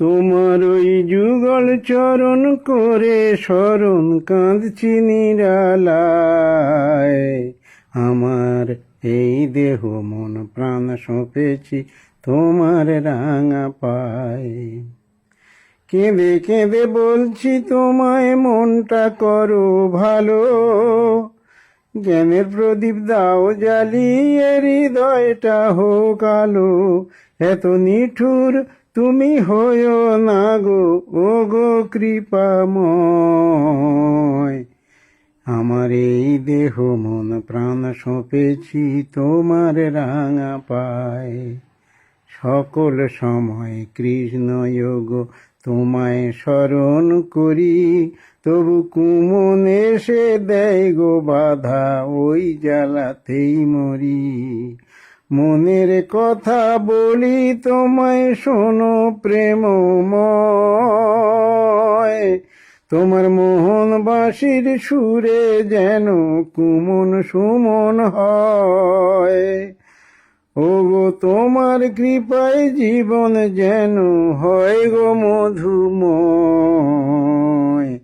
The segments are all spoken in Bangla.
তোমার ওই যুগল চরণ করে স্মরণ কাঁদছি নিরালায়। আমার এই দেহ মন প্রাণ সঁপেছি তোমার রাঙা পায়। কেঁদে কেঁদে বলছি তোমায় মনটা করো ভালো, জ্ঞানের প্রদীপ দাও জ্বালিয়ে হৃদয়টা হোক আলো। এত নিঠুর তুমি হইও না গো, ও গো কৃপাময়। আমার এই দেহ মন প্রাণ সঁপেছি তোমার রাঙা পায়। সকল সময় কৃষ্ণ যোগ তোমায় স্মরণ করি, তবু কুমন এসে দেয় গো বাধা, ওই জ্বালাতেই মরি। মনের কথা বলি তোমায় শোনো প্রেমময়, তোমার মোহন বাঁশির সুরে যেন কুমন সুমন হয়। ও গো তোমার কৃপায় জীবন যেন হয় গো মধুময়।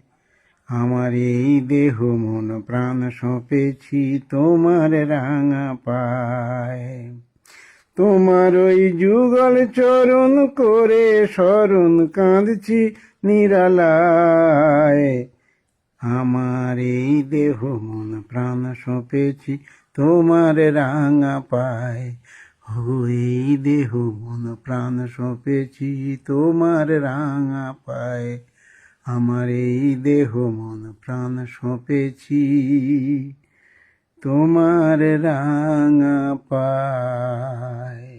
আমার এই দেহ মন প্রাণ সঁপেছি তোমার রাঙা পায়। তোমার ওই যুগল চরণ করে স্মরণ কাঁদছি নিরালায়। আমার এই দেহ মন প্রাণ সঁপেছি তোমার রাঙা পায়। এই দেহ মন প্রাণ সঁপেছি তোমার রাঙা পায়। আমার এই দেহ মন প্রাণ সঁপেছি তোমার রাঙা পায়।